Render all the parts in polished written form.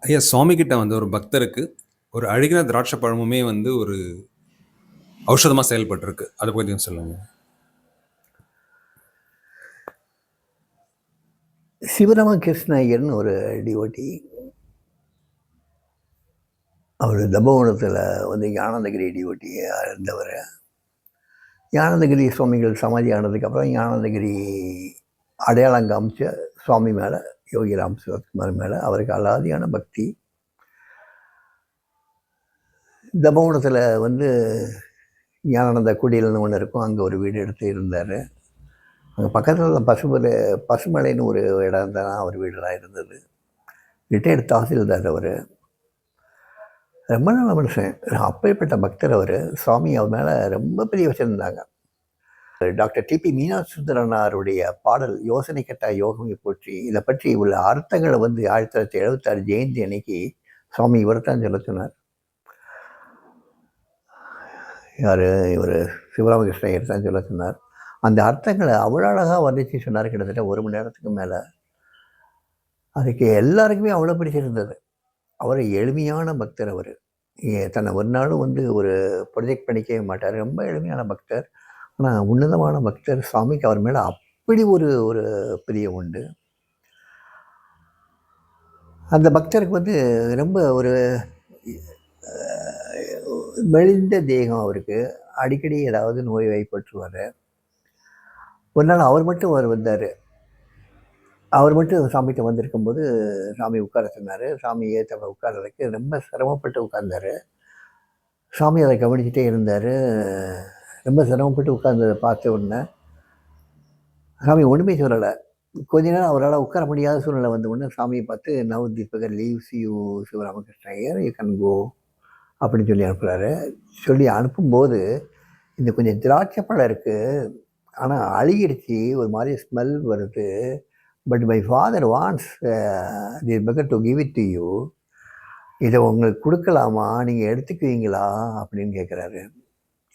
ஐயா சுவாமிகிட்ட வந்து ஒரு பக்தருக்கு ஒரு அழுகின திராட்சை பழமுமே வந்து ஒரு ஔஷதமா செயல்பட்டிருக்கு. அத பத்தி கொஞ்சம் சொல்லுங்க. சிவராமகிருஷ்ண ஐயர்னு ஒரு டிவோட்டி. அவர் தபோவனத்தில் வந்து ஞானந்தகிரி டிவோட்டியாக இருந்தவர். ஞானந்தகிரி சுவாமிகள் சமாதி ஆனதுக்கப்புறம் ஞானந்தகிரி அடையாளம் காமிச்ச சுவாமி மேலே, யோகி ராம் சிவகுமார் மேலே அவருக்கு அலாதியான பக்தி. தபோவனத்தில் வந்து ஞானானந்த குடில்னு ஒன்று இருக்கும், அங்கே ஒரு வீடு எடுத்து இருந்தார். அங்கே பக்கத்தில் பசுமலைன்னு ஒரு இடம் தான் அவர் வீடெல்லாம் இருந்தது. ரிட்டையர்டு தாசில்தார் அவர். ரொம்ப நல்ல மனுஷன். அப்பேற்பட்ட பக்தர் அவர். சுவாமி அவர் மேலே ரொம்ப பெரிய வச்சுருந்தாங்க. டாக்டர் டிபி மீனாட்சுந்தரனாருடைய பாடல் யோசனை கெட்டா யோகமை போற்றி, இதை பற்றி உள்ள அர்த்தங்களை வந்து 1976 ஜெயந்தி அன்னைக்கு சுவாமி இவர் தான் சொல்ல சொன்னார். யார் இவர்? சிவராமகிருஷ்ண ஐயர் தான் சொல்ல சொன்னார். அந்த அர்த்தங்களை அவ்வளோ அழகாக வர்ணித்து சொன்னார். கிட்டத்தட்ட 1 மணி நேரத்துக்கு மேலே. அதுக்கு எல்லாருக்குமே அவ்வளோ பிடிச்சிருந்தது. அவர் எளிமையான பக்தர். அவர் தன்னை ஒரு நாளும் வந்து ஒரு ப்ரொஜெக்ட் பண்ணிக்கவே மாட்டார். ரொம்ப எளிமையான பக்தர், ஆனால் உன்னதமான பக்தர். சுவாமிக்கு அவர் மேலே அப்படி ஒரு ஒரு பிரியம் உண்டு. அந்த பக்தருக்கு வந்து ரொம்ப ஒரு மெலிந்த தேகம் அவருக்கு. அடிக்கடி ஏதாவது நோய் வாய்ப்பற்றுவார். ஒரு நாள் அவர் மட்டும் வந்தார். அவர் மட்டும் சாமிகிட்ட வந்திருக்கும்போது சாமி உட்கார சொன்னார். சாமி ஏற்ற உட்கார்றதுக்கு ரொம்ப சிரமப்பட்டு உட்கார்ந்தார். சாமி அதை கவனிச்சுட்டே இருந்தார். ரொம்ப சிரமப்பட்டு உட்கார்ந்ததை பார்த்த உடனே சாமி ஒன்றுமே சொல்லலை. கொஞ்ச நேரம் அவரால் உட்கார முடியாத சூழ்நிலை வந்த உடனே சாமியை பார்த்து, நவ் தீபகர் leaves you Sivaramakrishna Iyer, you can go அப்படின்னு சொல்லி அனுப்புகிறாரு. சொல்லி அனுப்பும்போது, இந்த கொஞ்சம் திராட்சை பழம் இருக்குது, ஆனால் அழுகிடுச்சு, ஒரு மாதிரி ஸ்மெல் வருது. But my father wants the பகர் to give it to you. இதை உங்களுக்கு கொடுக்கலாமா, நீங்கள் எடுத்துக்குவீங்களா அப்படின்னு கேட்குறாரு.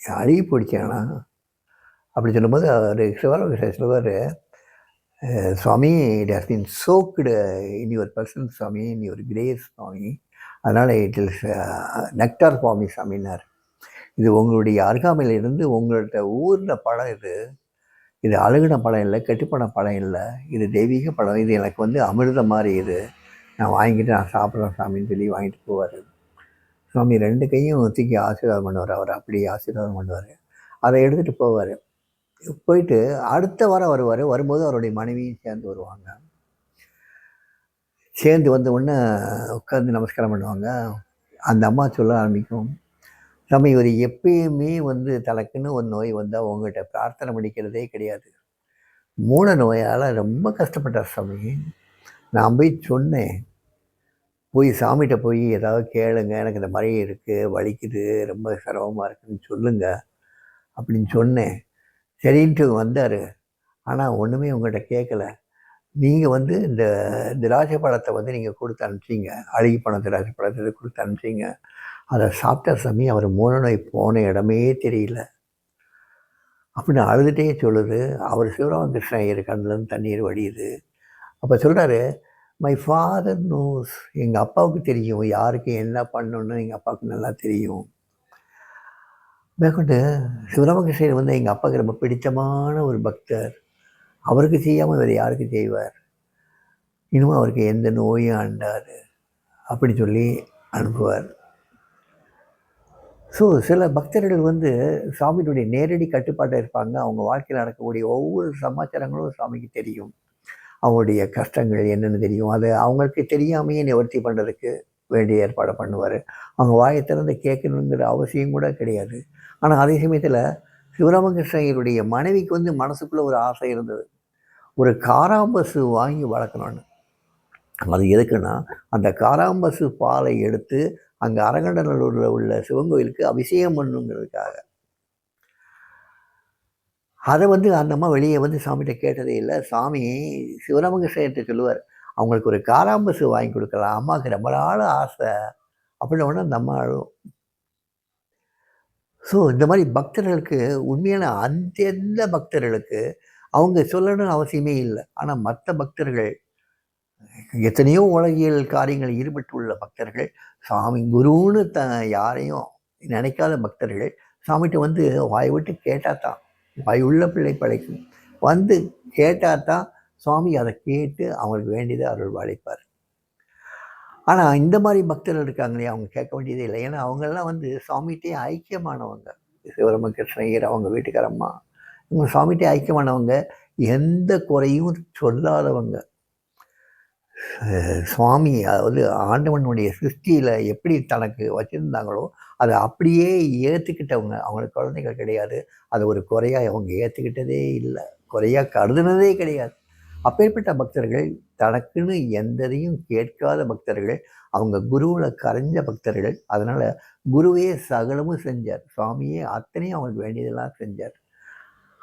அழுகி போயிடுச்சேண்ணா அப்படி சொல்லும்போது அவர் சிவராமகிருஷ்ணர் சொல்லுவார், swami, it has been soaked in your person swami, in your grace swami, அதனால் இட் இஸ் நெக்டார் சுவாமி சாமினார். இது உங்களுடைய அருகாமையில் இருந்து உங்கள்கிட்ட ஊர்ன பழம் இது. இது அழுகின பழம் இல்லை, கெட்டுப்போன பழம் இல்லை, இது தெய்வீக பழம். இது எனக்கு வந்து அமிர்தம் மாதிரி. இது நான் வாங்கிட்டு நான் சாப்பிட்றேன் சாமின்னு சொல்லி வாங்கிட்டு போவார். சுவாமி 2 கையும் தூக்கி ஆசீர்வாதம் பண்ணுவார். அவர் அப்படி ஆசீர்வாதம் பண்ணுவார். அதை எடுத்துகிட்டு போவார். போயிட்டு அடுத்த வாரம் வருவார். வரும்போது அவருடைய மனைவியும் சேர்ந்து வருவாங்க. சேர்ந்து வந்த உடனே உட்காந்து நமஸ்காரம் பண்ணுவாங்க. அந்த அம்மா சொல்ல ஆரம்பிக்கும், நம்ம இவர் எப்பயுமே வந்து தனக்குன்னு ஒரு நோய் வந்தால் உங்கள்கிட்ட பிரார்த்தனை பண்ணிக்கிறதே கிடையாது. மூல நோயால் ரொம்ப கஷ்டப்பட்டார் சாமி. நான் போய் சொன்னேன், போய் சாமிகிட்ட போய் ஏதாவது கேளுங்க, எனக்கு இந்த மாதிரி இருக்குது, வலிக்குது, ரொம்ப சிரமமாக இருக்குதுன்னு சொல்லுங்க அப்படின்னு சொன்னேன். சரின்ட்டு வந்தார். ஆனால் ஒன்றுமே உங்கள்கிட்ட கேட்கல. நீங்கள் வந்து இந்த திராட்சை பழத்தை வந்து நீங்கள் கொடுத்து அனுப்பிச்சிங்க, அழுகி போன திராட்சை பழத்தை கொடுத்து அனுப்பிச்சிங்க. அதை சாப்பிட்ட சாமி அவர் மூல நோய் போன இடமே தெரியல அப்படின்னு அழுதுகிட்டே சொல்லுது. அவர் சிவராமகிருஷ்ண ஐயர் கண்ணிலேருந்து தண்ணீர் வடியுது. அப்போ சொல்கிறாரு, மை ஃபாதர் நோஸ், எங்கள் அப்பாவுக்கு தெரியும் யாருக்கு என்ன பண்ணணுன்னு. எங்கள் அப்பாவுக்கு நல்லா தெரியும். மேற்கொண்டு சிவராமகிருஷ்ணர் வந்து எங்கள் அப்பாவுக்கு ரொம்ப பிடித்தமான ஒரு பக்தர். அவருக்கு செய்யாமல் வேறு யாருக்கு செய்வார்? இன்னும் அவருக்கு எந்த நோயும் அண்டாது அப்படி சொல்லி அனுப்புவார். ஸோ சில பக்தர்கள் வந்து சாமியினுடைய நேரடி கட்டுப்பாட்டில் இருப்பாங்க. அவங்க வாழ்க்கையில் நடக்கக்கூடிய ஒவ்வொரு சமாச்சாரங்களும் சாமிக்கு தெரியும். அவங்களுடைய கஷ்டங்கள் என்னென்னு தெரியும். அதை அவங்களுக்கு தெரியாமையே நிவர்த்தி பண்ணுறதுக்கு வேண்டிய ஏற்பாடை பண்ணுவார். அவங்க வாயை திறந்து கேட்கணுங்கிற அவசியம் கூட கிடையாது. ஆனால் அதே சமயத்தில் சிவராமகிருஷ்ணருடைய மனைவிக்கு வந்து மனசுக்குள்ளே ஒரு ஆசை இருந்தது, ஒரு காராம்பசு வாங்கி வளர்க்கணும்னு. அது எதுக்குன்னா, அந்த காராம்பசு பாலை எடுத்து அங்கே அரங்கநல்லூரில் உள்ள சிவன் கோயிலுக்கு அபிஷேகம் பண்ணுங்கிறதுக்காக. அதை வந்து அந்த அம்மா வெளியே வந்து சாமிகிட்ட கேட்டதே இல்லை. சாமி சிவராமகிருஷ்ணர்கிட்ட சொல்லுவார், அவங்களுக்கு ஒரு காராம்பசு வாங்கி கொடுக்கலாம், அம்மாவுக்கு ரொம்ப நாள் ஆசை அப்படின்ன உடனே அந்த அம்மா அழுவும். ஸோ இந்த மாதிரி பக்தர்களுக்கு, உண்மையான அந்தெந்த பக்தர்களுக்கு அவங்க சொல்லணும்னு அவசியமே இல்லை. ஆனால் மற்ற பக்தர்கள் எத்தனையோ உலகியல் காரியங்கள் ஈடுபட்டுள்ள பக்தர்கள், சாமி குருன்னு யாரையும் நினைக்காத பக்தர்கள் சாமிகிட்ட வந்து வாய் விட்டு கேட்டால் தான், வாய் உள்ள பிள்ளை படைக்கும், வந்து கேட்டால் தான் சுவாமி அதை கேட்டு அவங்களுக்கு வேண்டியதை அருள் பாலிப்பார். ஆனால் இந்த மாதிரி பக்தர்கள் இருக்காங்களே, அவங்க கேட்க வேண்டியதே இல்லை. ஏன்னா அவங்கெல்லாம் வந்து சுவாமிகிட்டே ஐக்கியமானவங்க. சிவராமகிருஷ்ணய்யர், அவங்க வீட்டுக்காரம்மா, இவங்க சுவாமிகிட்டே ஐக்கியமானவங்க, எந்த குறையும் சொல்லாதவங்க. சுவாமி அதாவது ஆண்டவனுடைய சிருஷ்டியில் எப்படி தனக்கு வச்சுருந்தாங்களோ அதை அப்படியே ஏற்றுக்கிட்டவங்க. அவங்களுக்கு குழந்தைகள் கிடையாது, அதை ஒரு குறையாக அவங்க ஏற்றுக்கிட்டதே இல்லை, குறையாக கருதுனதே கிடையாது. அப்பேற்பட்ட பக்தர்கள், தனக்குன்னு எந்ததையும் கேட்காத பக்தர்கள், அவங்க குருவில் கரைஞ்ச பக்தர்கள். அதனால் குருவே சகலமும் செஞ்சார், சுவாமியே அத்தனையும் அவங்களுக்கு வேண்டியதெல்லாம் செஞ்சார்.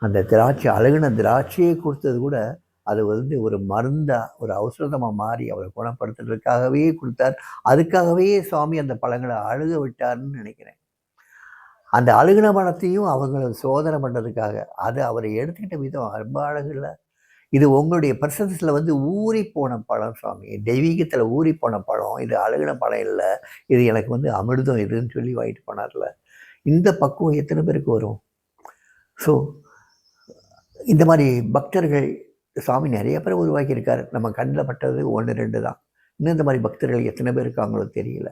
அந்த திராட்சை, அழுகின திராட்சையை கொடுத்தது கூட அது வந்து ஒரு மருந்தாக, ஒரு ஔஷதமாக மாறி அவரை குணப்படுத்துறதுக்காகவே கொடுத்தார். அதுக்காகவே சுவாமி அந்த பழங்களை அழுக விட்டார்னு நினைக்கிறேன். அந்த அழுகின பழத்தையும் அவங்கள சோதனை பண்ணுறதுக்காக, அது அவரை எடுத்துக்கிட்ட விதம் ரொம்ப அழகு இல்லை? இது உங்களுடைய பர்சன்ஸில் வந்து ஊறி போன பழம் சுவாமி, தெய்வீகத்தில் ஊறி போன பழம், இது அழுகின பழம் இல்லை, இது எனக்கு வந்து அமிர்தம் இதுன்னு சொல்லி வாங்கிட்டு போனார்ல. இந்த பக்குவம் எத்தனை பேருக்கு வரும்? ஸோ இந்த மாதிரி பக்தர்கள் சுவாமி நிறைய பேர் உருவாக்கியிருக்காரு. நம்ம கண்ணில் பட்டது 1, 2 தான். இன்னும் இந்த மாதிரி பக்தர்கள் எத்தனை பேர் இருக்காங்களோ தெரியல.